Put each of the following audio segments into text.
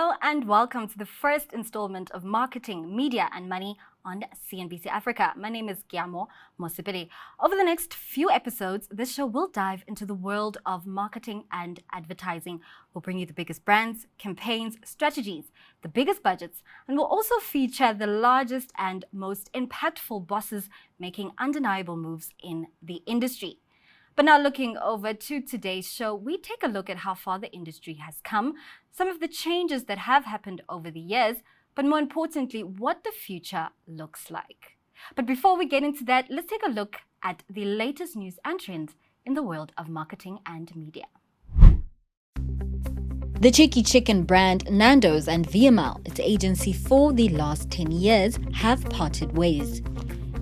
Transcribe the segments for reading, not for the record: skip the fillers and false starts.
Hello and welcome to the first installment of Marketing, Media and Money on CNBC Africa. My name is Giamo Mosipili. Over the next few episodes, this show will dive into the world of marketing and advertising. We'll bring you the biggest brands, campaigns, strategies, the biggest budgets, and we'll also feature the largest and most impactful bosses making undeniable moves in the industry. But now looking over to today's show, we take a look at how far the industry has come, some of the changes that have happened over the years, but more importantly, what the future looks like. But before we get into that, let's take a look at the latest news and trends in the world of marketing and media. The Cheeky Chicken brand Nando's and VML, its agency for the last 10 years, have parted ways.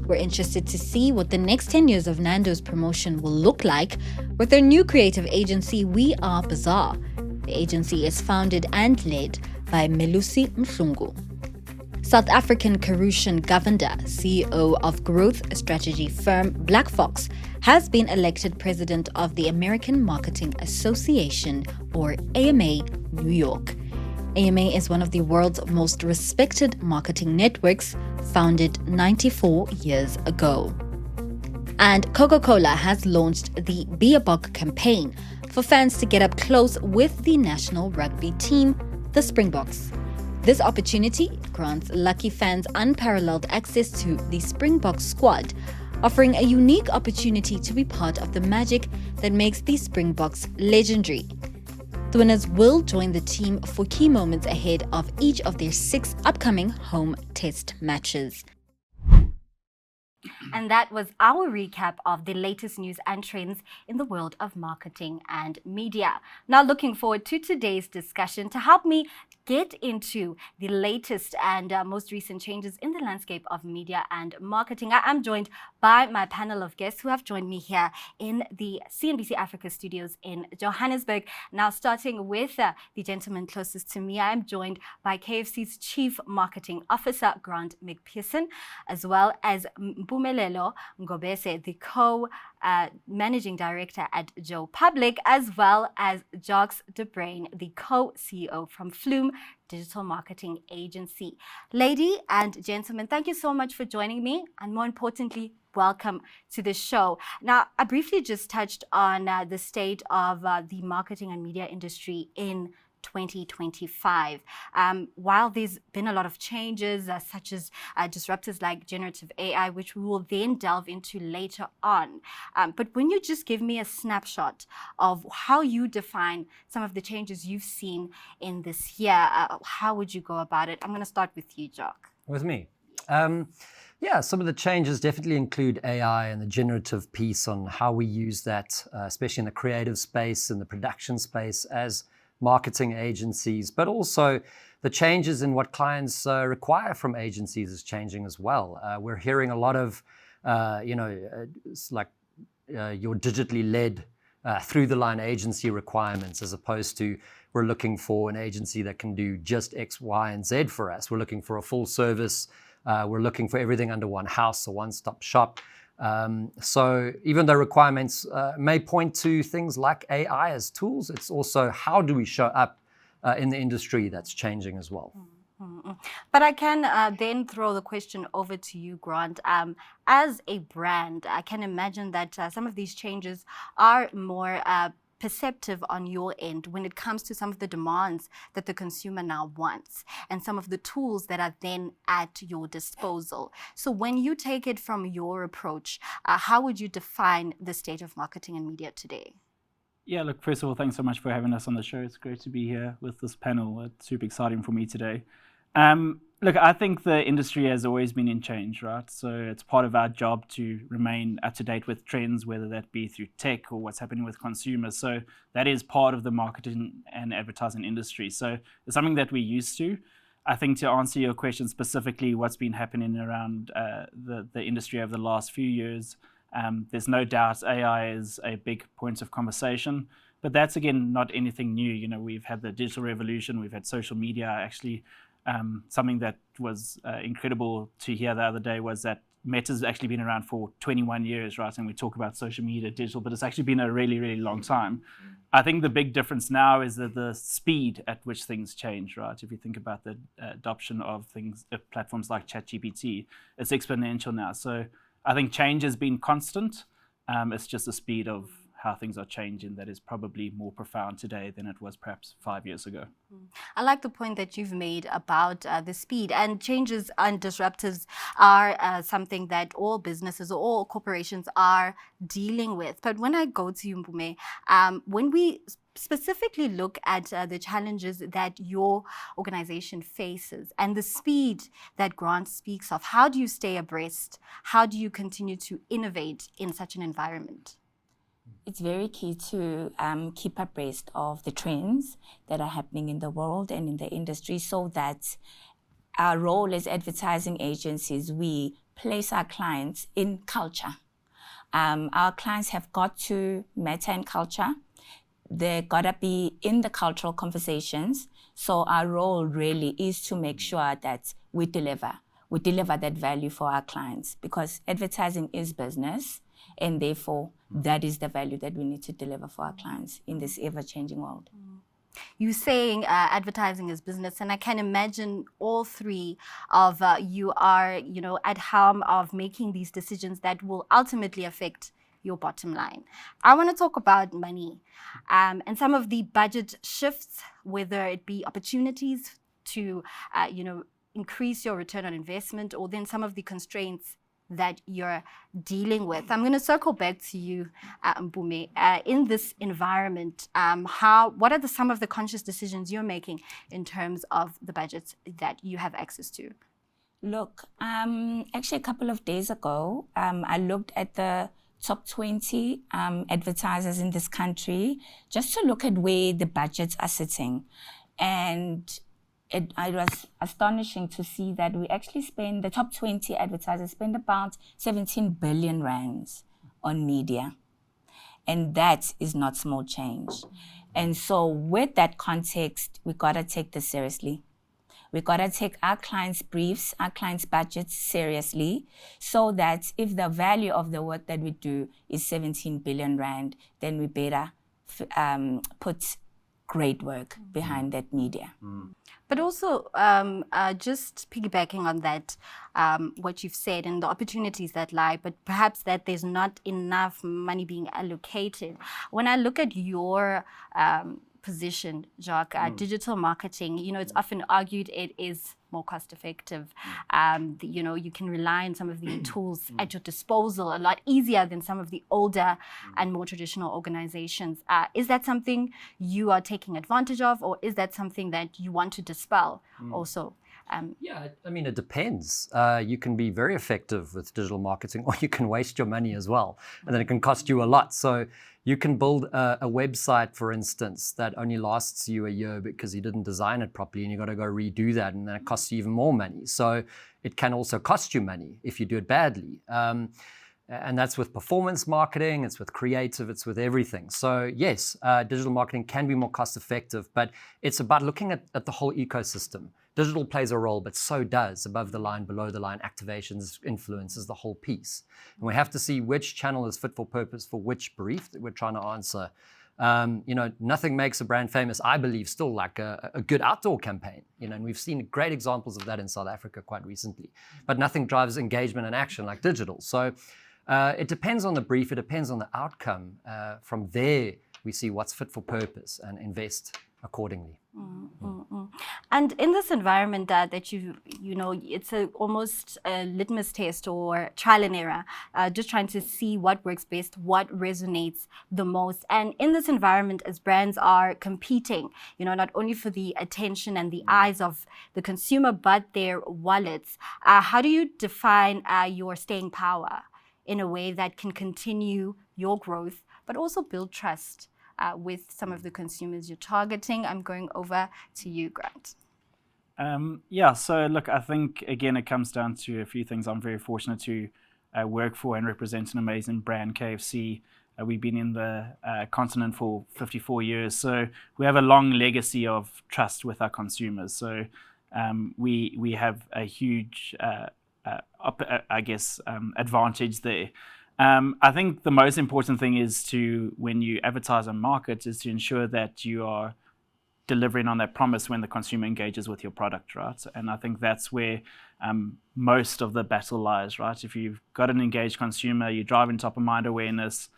We're interested to see what the next 10 years of Nando's promotion will look like with their new creative agency, We Are Bazaar. The agency is founded and led by Melusi Mhlungu. South African Karushan Govender, CEO of growth strategy firm Black Fox, has been elected president of the American Marketing Association, or AMA, New York. AMA is one of the world's most respected marketing networks, founded 94 years ago. And Coca-Cola has launched the Be a Bok campaign for fans to get up close with the national rugby team, the Springboks. This opportunity grants lucky fans unparalleled access to the Springboks squad, offering a unique opportunity to be part of the magic that makes the Springboks legendary. The winners will join the team for key moments ahead of each of their 6 upcoming home test matches. And that was our recap of the latest news and trends in the world of marketing and media. Now looking forward to today's discussion. To help me get into the latest and most recent changes in the landscape of media and marketing, I am joined by my panel of guests who have joined me here in the CNBC Africa studios in Johannesburg. Now starting with the gentleman closest to me, I am joined by KFC's Chief Marketing Officer, Grant McPherson, as well as Mpumelelo Ngobese, the co-managing director at Joe Public, as well as Jacques de Bruin, the co-CEO from Flume Digital Marketing Agency. Lady and gentlemen, thank you so much for joining me, and more importantly, welcome to the show. Now, I briefly just touched on the state of the marketing and media industry in 2025. While there's been a lot of changes, such as disruptors like generative AI, which we will then delve into later on. But when you just give me a snapshot of how you define some of the changes you've seen in this year, how would you go about it? I'm going to start with you, Jock. With me? Yeah, some of the changes definitely include AI and the generative piece on how we use that, especially in the creative space and the production space as marketing agencies, but also the changes in what clients require from agencies is changing as well. We're hearing a lot of, it's like your digitally led through the line agency requirements, as opposed to we're looking for an agency that can do just X, Y, and Z for us. We're looking for a full service. We're looking for everything under one house, a one-stop shop. So even though requirements may point to things like AI as tools, it's also how do we show up in the industry that's changing as well. Mm-hmm. But I can then throw the question over to you, Grant. As a brand, I can imagine that some of these changes are more perceptive on your end when it comes to some of the demands that the consumer now wants and some of the tools that are then at your disposal. So when you take it from your approach, how would you define the state of marketing and media today? Yeah, look, first of all, thanks so much for having us on the show. It's great to be here with this panel. It's super exciting for me today. Look, I think the industry has always been in change, right? So it's part of our job to remain up to date with trends, whether that be through tech or what's happening with consumers. So that is part of the marketing and advertising industry. So it's something that we're used to. I think to answer your question specifically, what's been happening around the industry over the last few years, there's no doubt AI is a big point of conversation. But that's, again, not anything new. You know, we've had the digital revolution, we've had social media. Actually, something that was incredible to hear the other day was that Meta's actually been around for 21 years, right? And we talk about social media, digital, but it's actually been a really, really long time. I think the big difference now is that the speed at which things change, right? If you think about the adoption of things, platforms like ChatGPT, it's exponential now. So I think change has been constant. It's just the speed of how things are changing that is probably more profound today than it was perhaps 5 years ago. I like the point that you've made about the speed, and changes and disruptors are something that all businesses or all corporations are dealing with. But when I go to you, Mpume, when we specifically look at the challenges that your organization faces and the speed that Grant speaks of, how do you stay abreast? How do you continue to innovate in such an environment? It's very key to keep abreast of the trends that are happening in the world and in the industry, so that our role as advertising agencies, we place our clients in culture. Our clients have got to matter in culture. They've got to be in the cultural conversations. So our role really is to make sure that we deliver that value for our clients, because advertising is business. And therefore, that is the value that we need to deliver for our clients in this ever-changing world. You're saying advertising is business, and I can imagine all three of you are, at helm of making these decisions that will ultimately affect your bottom line. I want to talk about money and some of the budget shifts, whether it be opportunities to, increase your return on investment, or then some of the constraints that you're dealing with. I'm going to circle back to you, Mpume. In this environment, what are some of the conscious decisions you're making in terms of the budgets that you have access to? Look, actually a couple of days ago, I looked at the top 20 advertisers in this country just to look at where the budgets are sitting. And it was astonishing to see that we actually the top 20 advertisers spend about 17 billion rands on media. And that is not small change. And so with that context, we got to take this seriously. We got to take our clients' briefs, our clients' budgets seriously, so that if the value of the work that we do is 17 billion rand, then we better put great work behind that media. But also, just piggybacking on that, what you've said and the opportunities that lie, but perhaps that there's not enough money being allocated. When I look at your position, Jacques, digital marketing, it's often argued it is more cost effective. You can rely on some of the tools at your disposal a lot easier than some of the older and more traditional organizations. Is that something you are taking advantage of, or is that something that you want to dispel also? Yeah, I mean, it depends. You can be very effective with digital marketing, or you can waste your money as well, and then it can cost you a lot. So you can build a website, for instance, that only lasts you a year because you didn't design it properly, and you got to go redo that, and then it costs you even more money. So it can also cost you money if you do it badly. And that's with performance marketing, it's with creative, it's with everything. So yes, digital marketing can be more cost effective, but it's about looking at the whole ecosystem. Digital plays a role, but so does above the line, below the line, activations, influences, the whole piece. And we have to see which channel is fit for purpose for which brief that we're trying to answer. Nothing makes a brand famous, I believe, still like a good outdoor campaign. And we've seen great examples of that in South Africa quite recently. But nothing drives engagement and action like digital. So it depends on the brief, it depends on the outcome. From there, we see what's fit for purpose and invest accordingly. And in this environment that it's almost a litmus test or trial and error, just trying to see what works best, what resonates the most. And in this environment, as brands are competing, not only for the attention and the eyes of the consumer, but their wallets, how do you define your staying power in a way that can continue your growth, but also build trust with some of the consumers you're targeting? I'm going over to you, Grant. So look, I think, again, it comes down to a few things. I'm very fortunate to work for and represent an amazing brand, KFC. We've been in the continent for 54 years, so we have a long legacy of trust with our consumers. So we have a huge advantage there. I think the most important thing is to, when you advertise on market, is to ensure that you are delivering on that promise when the consumer engages with your product, right? And I think that's where most of the battle lies, right? If you've got an engaged consumer, you're driving top of mind awareness,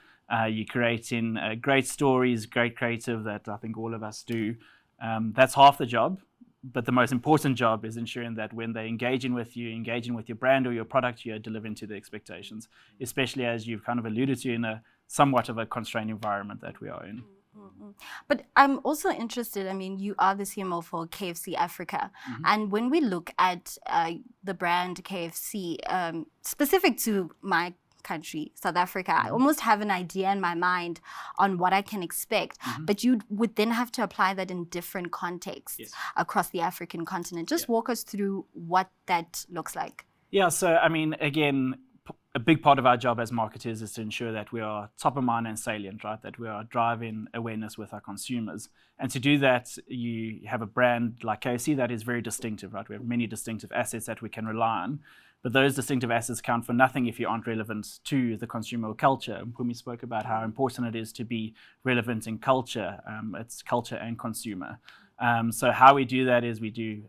you're creating great stories, great creative that I think all of us do. That's half the job. But the most important job is ensuring that when they're engaging with you, engaging with your brand or your product, you're delivering to the expectations, especially as you've kind of alluded to in a somewhat of a constrained environment that we are in. But I'm also interested, I mean, you are the CMO for KFC Africa. And when we look at the brand KFC, specific to my country, South Africa, I almost have an idea in my mind on what I can expect, but you would then have to apply that in different contexts across the African continent. Just walk us through what that looks like. Yeah, so I mean, again, a big part of our job as marketers is to ensure that we are top of mind and salient, right? That we are driving awareness with our consumers. And to do that, you have a brand like KFC that is very distinctive, right? We have many distinctive assets that we can rely on. But those distinctive assets count for nothing if you aren't relevant to the consumer or culture. When we spoke about how important it is to be relevant in culture, it's culture and consumer. So how we do that is we do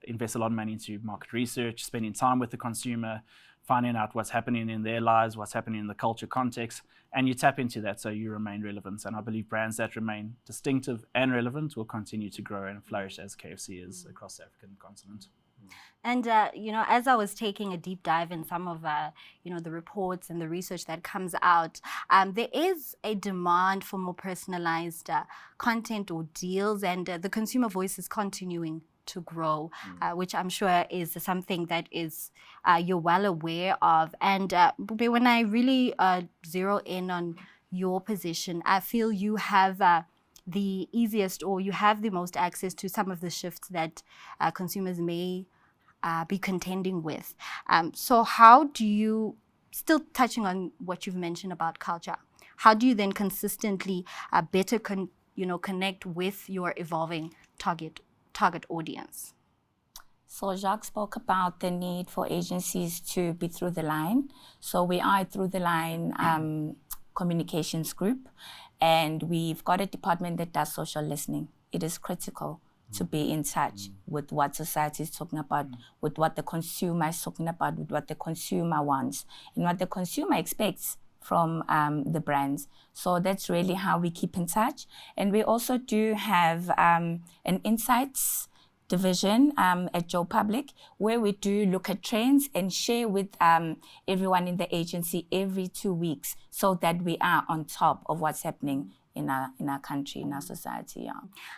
invest a lot of money into market research, spending time with the consumer, finding out what's happening in their lives, what's happening in the culture context, and you tap into that so you remain relevant. And I believe brands that remain distinctive and relevant will continue to grow and flourish as KFC is across the African continent. And, as I was taking a deep dive in some of, the reports and the research that comes out, there is a demand for more personalized content or deals, and the consumer voice is continuing to grow, which I'm sure is something that is you're well aware of. And when I really zero in on your position, I feel you have the easiest, or you have the most access to some of the shifts that consumers may be contending with. So how do you, still touching on what you've mentioned about culture, how do you then consistently better connect with your evolving target audience? So Jacques spoke about the need for agencies to be through the line. So we are through the line communications group, and we've got a department that does social listening. It is critical to be in touch with what society is talking about, with what the consumer is talking about, with what the consumer wants, and what the consumer expects from the brands. So that's really how we keep in touch. And we also do have an insights division at Joe Public, where we do look at trends and share with everyone in the agency every 2 weeks, so that we are on top of what's happening in our country, in our society. Yeah.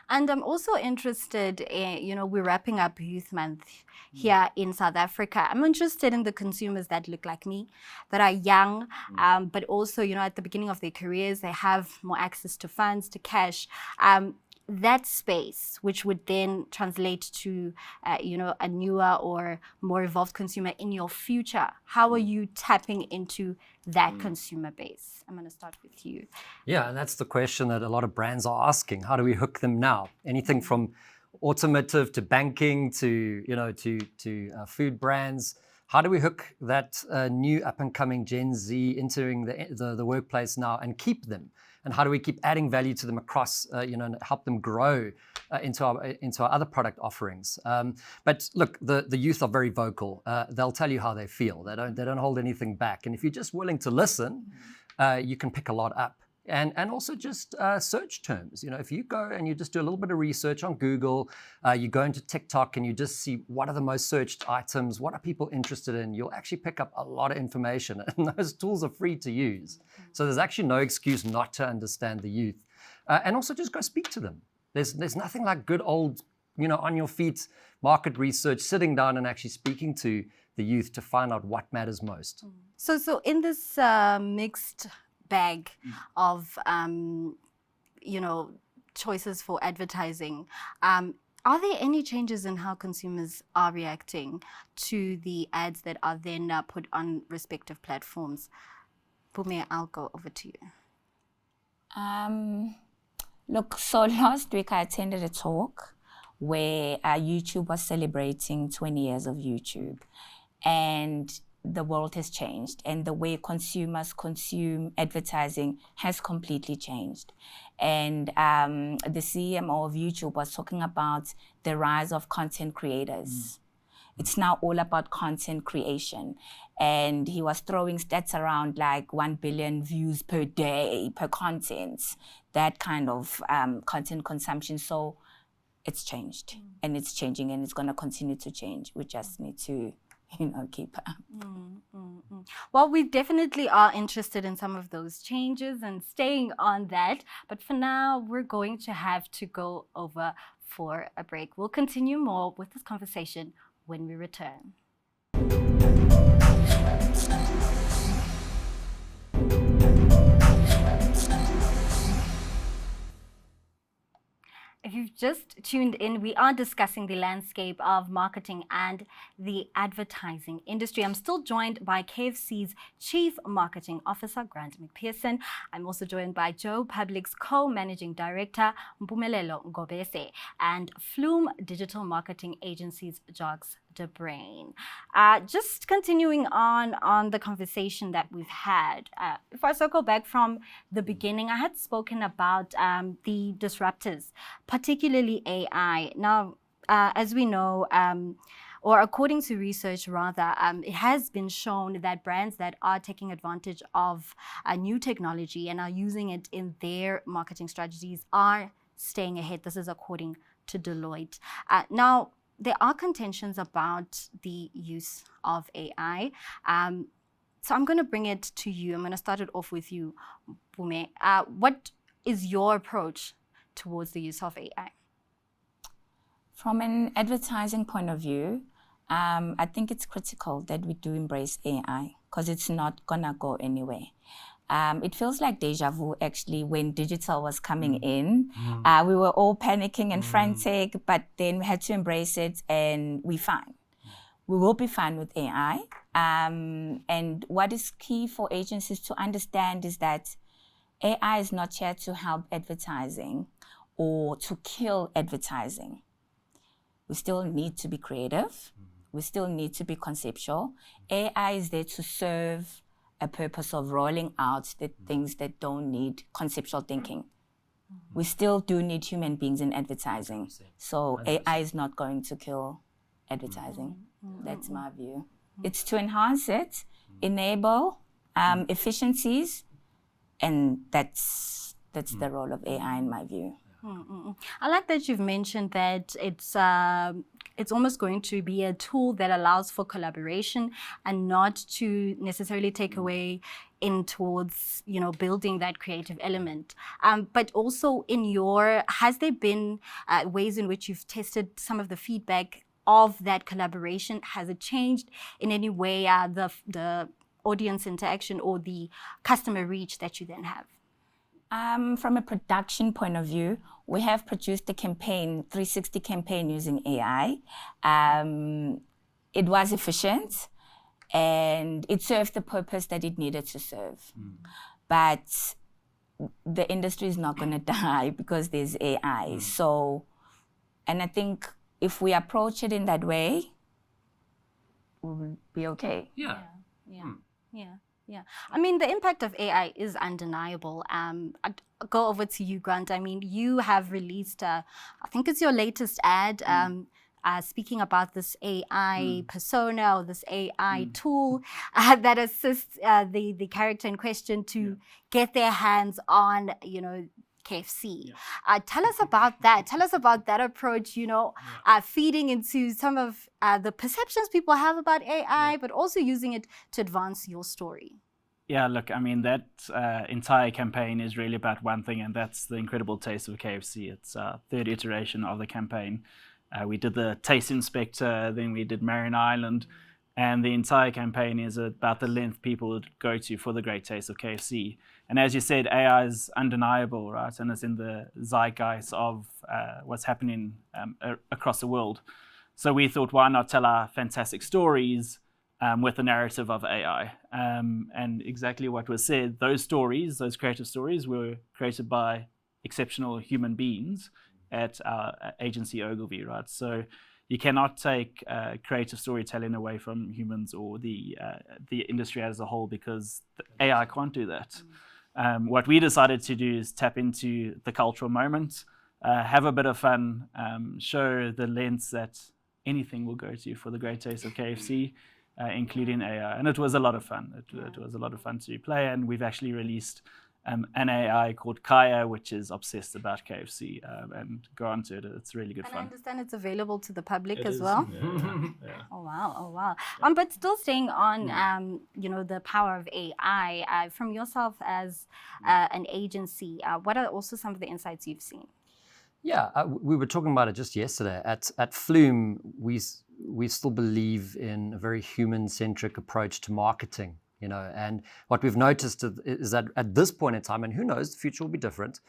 And I'm also interested we're wrapping up Youth Month here in South Africa. I'm interested in the consumers that look like me, that are young, but also, at the beginning of their careers, they have more access to funds, to cash. That space, which would then translate to, a newer or more evolved consumer in your future. How are you tapping into that consumer base? I'm going to start with you. Yeah, and that's the question that a lot of brands are asking. How do we hook them now? Anything from automotive to banking to food brands. How do we hook that new up-and-coming Gen Z entering the workplace now and keep them? And how do we keep adding value to them across, and help them grow into our other product offerings? But look, the youth are very vocal. They'll tell you how they feel. They don't hold anything back. And if you're just willing to listen, you can pick a lot up. And also just search terms. If you go and you just do a little bit of research on Google, you go into TikTok and you just see what are the most searched items, what are people interested in, you'll actually pick up a lot of information. And those tools are free to use. So there's actually no excuse not to understand the youth. And also just go speak to them. There's nothing like good old, on your feet market research, sitting down and actually speaking to the youth to find out what matters most. So in this mixed bag of choices for advertising, are there any changes in how consumers are reacting to the ads that are then put on respective platforms? Pumi, I'll go over to you. Look, so last week I attended a talk where YouTube was celebrating 20 years of YouTube. and the world has changed, and the way consumers consume advertising has completely changed. And the CMO of YouTube was talking about the rise of content creators. It's now all about content creation. And he was throwing stats around like 1 billion views per day per content, that kind of content consumption. So it's changed, and it's changing, and it's going to continue to change. We just need to keep up. Well, we definitely are interested in some of those changes and staying on that. But for now, we're going to have to go over for a break. We'll continue more with this conversation when we return. If you've just tuned in, we are discussing the landscape of marketing and the advertising industry. I'm still joined by KFC's Chief Marketing Officer, Grant McPherson. I'm also joined by Joe Public's Co-Managing Director, Mpumelelo Ngobese, and Flume Digital Marketing Agency's Jogs de Brain. Just continuing on the conversation that we've had, if I circle back from the beginning, I had spoken about the disruptors, particularly AI. Now, as we know, or according to research rather, it has been shown that brands that are taking advantage of new technology and are using it in their marketing strategies are staying ahead. This is according to Deloitte. Now, there are contentions about the use of AI. So I'm going to bring it to you. I'm going to start it off with you, Bume. What is your approach towards the use of AI? From an advertising point of view, I think it's critical that we do embrace AI because it's not going to go anywhere. It feels like deja vu, actually, when digital was coming in. We were all panicking and frantic, but then we had to embrace it, and we're fine. We will be fine with AI. And what is key for agencies to understand is that AI is not here to help advertising or to kill advertising. We still need to be creative. We still need to be conceptual. AI is there to serve a purpose of rolling out the things that don't need conceptual thinking. We still do need human beings in advertising. So AI is not going to kill advertising. That's my view. It's to enhance it, enable efficiencies, and that's the role of AI in my view. I like that you've mentioned that it's almost going to be a tool that allows for collaboration and not to necessarily take away in towards building that creative element. But also has there been ways in which you've tested some of the feedback of that collaboration? Has it changed in any way the audience interaction or the customer reach that you then have? From a production point of view, we have produced a 360 campaign using AI. It was efficient and it served the purpose that it needed to serve. But the industry is not going to die because there's AI. So, and I think if we approach it in that way, we'll be okay. Yeah. I mean, the impact of AI is undeniable. I'd go over to you, Grant. I mean, you have released, I think it's your latest ad, speaking about this AI persona or this AI tool that assists the character in question to get their hands on, KFC. Tell us about that. Tell us about that approach, feeding into some of the perceptions people have about AI, but also using it to advance your story. Yeah, look, I mean, that entire campaign is really about one thing, and that's the incredible taste of KFC. It's our third iteration of the campaign. We did the Taste Inspector, then we did Marion Island, and the entire campaign is about the length people would go to for the great taste of KFC. And as you said, AI is undeniable, right? And it's in the zeitgeist of what's happening across the world. So we thought, why not tell our fantastic stories with the narrative of AI? And exactly what was said, those creative stories were created by exceptional human beings at our agency Ogilvy, right? So you cannot take creative storytelling away from humans or the industry as a whole, because the AI can't do that. What we decided to do is tap into the cultural moment, have a bit of fun, show the lens that anything will go to for the great taste of KFC, including AI. And it was a lot of fun. It was a lot of fun to play, and we've actually released an AI called Kaya, which is obsessed about KFC, and go on to it. It's really good And fun. I understand it's available to the public It as is, well. yeah. Oh wow! Oh wow! But still staying on, the power of AI. From yourself as an agency, what are also some of the insights you've seen? Yeah, we were talking about it just yesterday. At Flume, we still believe in a very human-centric approach to marketing. And what we've noticed is that at this point in time, and who knows, the future will be different,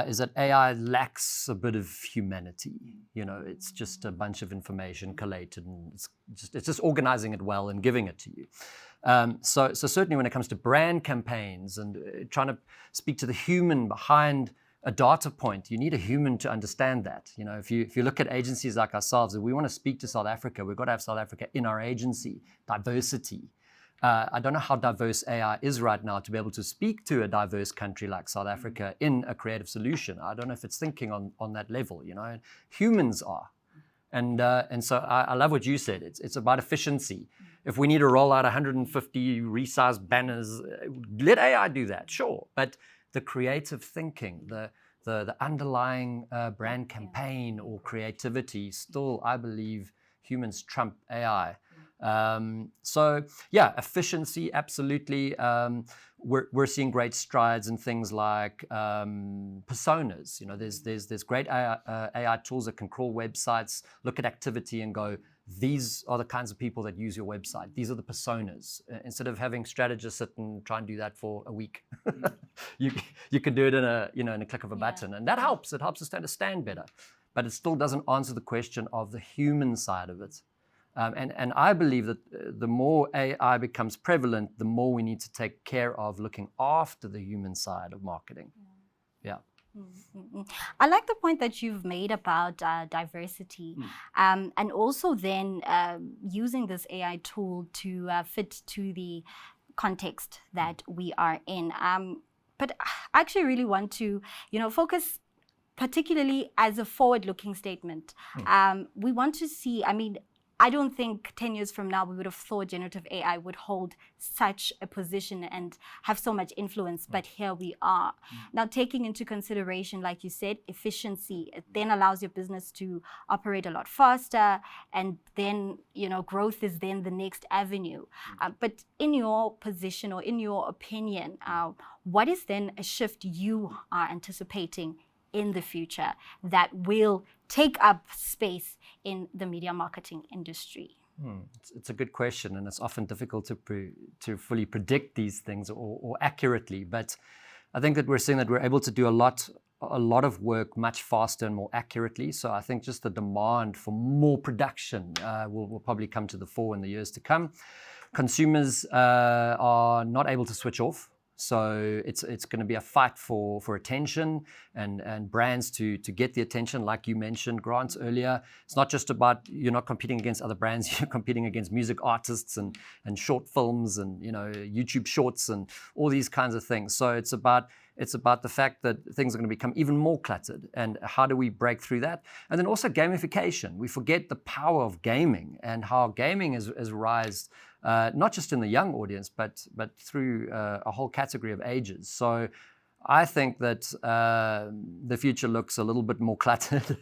is that AI lacks a bit of humanity. It's just a bunch of information collated, and it's just organizing it well and giving it to you. So certainly when it comes to brand campaigns and trying to speak to the human behind a data point, you need a human to understand that. If you look at agencies like ourselves, if we want to speak to South Africa, we've got to have South Africa in our agency. Diversity. I don't know how diverse AI is right now to be able to speak to a diverse country like South Africa in a creative solution. I don't know if it's thinking on that level. Humans are. And so I love what you said. It's about efficiency. If we need to roll out 150 resized banners, let AI do that, sure. But the creative thinking, the underlying brand campaign or creativity, still, I believe, humans trump AI. So yeah, efficiency, absolutely. We're seeing great strides in things like personas. There's great AI tools that can crawl websites, look at activity and go, these are the kinds of people that use your website. These are the personas. Instead of having strategists sit and try and do that for a week, you can do it in a click of a button, and that helps. It helps us to understand better, but it still doesn't answer the question of the human side of it. And I believe that the more AI becomes prevalent, the more we need to take care of looking after the human side of marketing. Yeah. I like the point that you've made about diversity, and also then using this AI tool to fit to the context that we are in. But I actually really want to, focus particularly as a forward-looking statement. We want to see, I don't think 10 years from now we would have thought generative AI would hold such a position and have so much influence, but here we are. Now, taking into consideration, like you said, efficiency, it then allows your business to operate a lot faster, and then, growth is then the next avenue. But in your position, or in your opinion, what is then a shift you are anticipating in the future that will take up space in the media marketing industry? It's a good question, and it's often difficult to fully predict these things or accurately. But I think that we're seeing that we're able to do a lot of work much faster and more accurately. So I think just the demand for more production will probably come to the fore in the years to come. Consumers are not able to switch off. So it's going to be a fight for attention and brands to get the attention, like you mentioned, Grant, earlier. It's not just about, you're not competing against other brands, you're competing against music artists and short films and YouTube shorts and all these kinds of things. So it's about the fact that things are going to become even more cluttered, and how do we break through that? And then also gamification. We forget the power of gaming and how gaming has rised, not just in the young audience, but through a whole category of ages. So I think that the future looks a little bit more cluttered,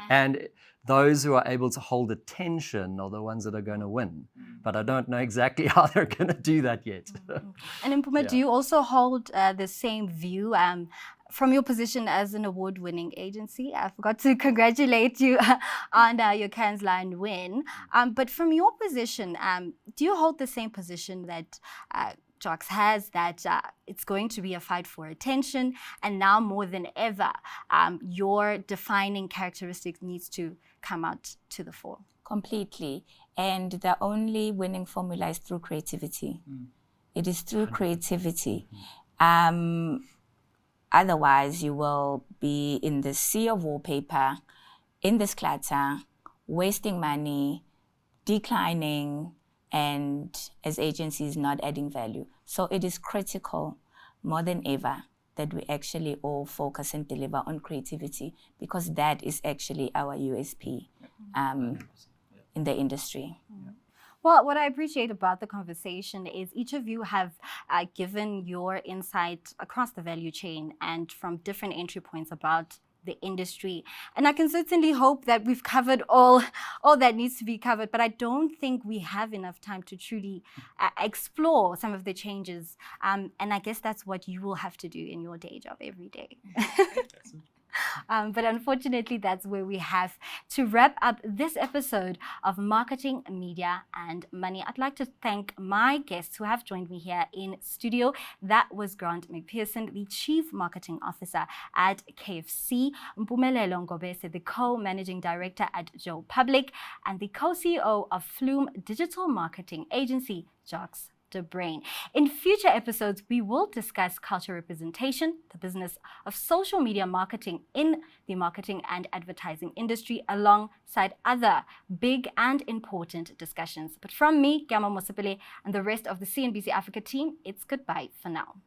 and those who are able to hold attention are the ones that are going to win. But I don't know exactly how they're going to do that yet. And Mpuma, do you also hold the same view? From your position as an award-winning agency, I forgot to congratulate you on your Cannes Lion win. But from your position, do you hold the same position that Jocks has, that it's going to be a fight for attention, and now more than ever, your defining characteristic needs to come out to the fore? Completely. And the only winning formula is through creativity. It is through creativity. Otherwise, you will be in the sea of wallpaper, in this clutter, wasting money, declining, and as agencies not adding value. So it is critical more than ever that we actually all focus and deliver on creativity, because that is actually our USP in the industry. Well, what I appreciate about the conversation is each of you have given your insight across the value chain and from different entry points about the industry. And I can certainly hope that we've covered all that needs to be covered, but I don't think we have enough time to truly explore some of the changes. And I guess that's what you will have to do in your day job every day. But unfortunately, that's where we have to wrap up this episode of Marketing, Media and Money. I'd like to thank my guests who have joined me here in studio. That was Grant McPherson, the Chief Marketing Officer at KFC, Mpumelelo Ngobese, the Co-Managing Director at Joe Public, and the Co-CEO of Flume Digital Marketing Agency, Jocks the Brain. In future episodes, we will discuss culture representation, the business of social media marketing in the marketing and advertising industry, alongside other big and important discussions. But from me, Gama Mosipile, and the rest of the CNBC Africa team, it's goodbye for now.